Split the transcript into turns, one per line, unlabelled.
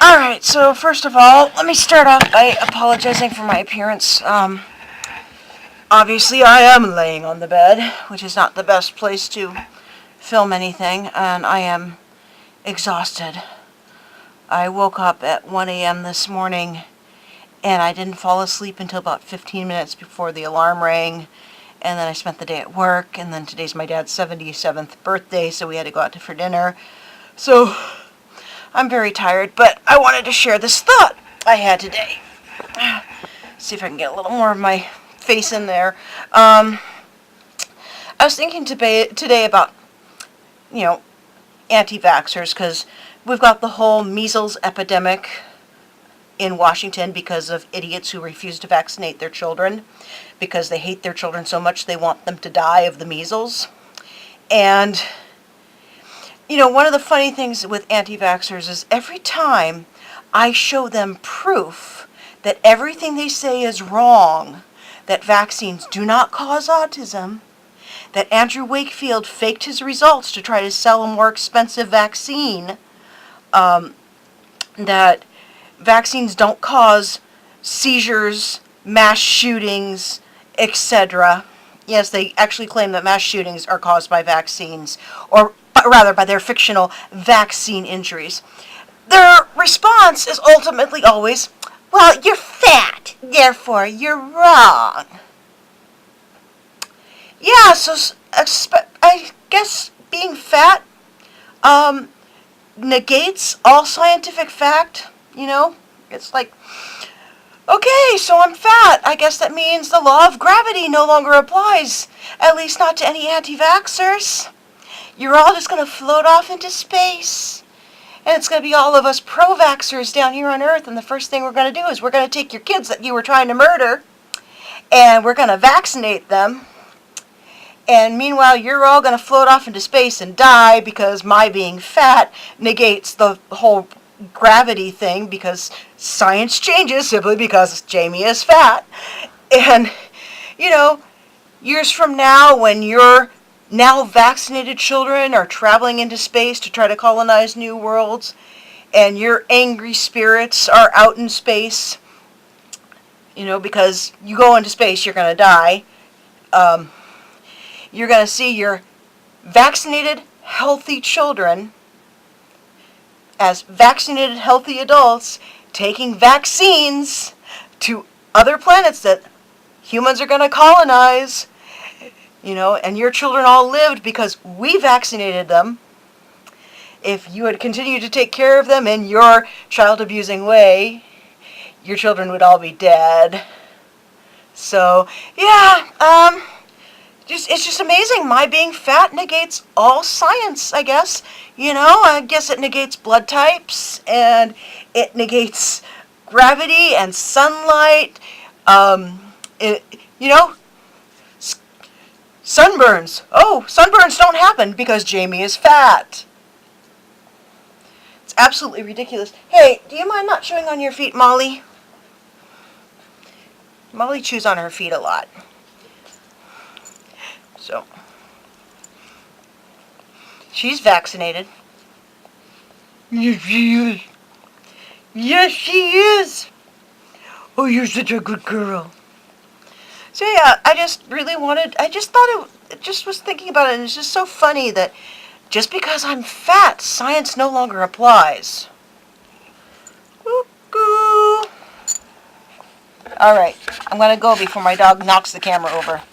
Alright, so first of all, let me start off by apologizing for my appearance. Obviously I am laying on the bed, which is not the best place to film anything, and I am exhausted. I woke up at 1 a.m. this morning, and I didn't fall asleep until about 15 minutes before the alarm rang, and then I spent the day at work, and then today's my dad's 77th birthday, so we had to go out for dinner. So I'm very tired, but I wanted to share this thought I had today. See if I can get a little more of my face in there. I was thinking today about, anti-vaxxers, because we've got the whole measles epidemic in Washington because of idiots who refuse to vaccinate their children because they hate their children so much they want them to die of the measles. And one of the funny things with anti-vaxxers is every time I show them proof that everything they say is wrong, that vaccines do not cause autism, that Andrew Wakefield faked his results to try to sell a more expensive vaccine, that vaccines don't cause seizures, mass shootings, etc. Yes, they actually claim that mass shootings are caused by vaccines, or rather by their fictional vaccine injuries. Their response is ultimately always, well, you're fat, therefore you're wrong. Yeah, so I guess being fat negates all scientific fact, It's like, okay, so I'm fat. I guess that means the law of gravity no longer applies, at least not to any anti-vaxxers. You're all just going to float off into space. And it's going to be all of us pro-vaxxers down here on Earth, and the first thing we're going to do is we're going to take your kids that you were trying to murder, and we're going to vaccinate them. And meanwhile, you're all going to float off into space and die because my being fat negates the whole gravity thing, because science changes simply because Jamie is fat. And, years from now, when your now vaccinated children are traveling into space to try to colonize new worlds, and your angry spirits are out in space, because you go into space, you're going to die. You're going to see your vaccinated, healthy children as vaccinated, healthy adults taking vaccines to other planets that humans are going to colonize, and your children all lived because we vaccinated them. If you had continued to take care of them in your child-abusing way, your children would all be dead. So, yeah, it's just amazing. My being fat negates all science, I guess. I guess it negates blood types, and it negates gravity and sunlight. Sunburns. Oh, sunburns don't happen because Jamie is fat. It's absolutely ridiculous. Hey, do you mind not chewing on your feet, Molly? Molly chews on her feet a lot. So, she's vaccinated. Yes, she is. Yes, she is. Oh, you're such a good girl. So yeah, I just was thinking about it, and it's just so funny that just because I'm fat, science no longer applies. Cuckoo. Alright, I'm gonna go before my dog knocks the camera over.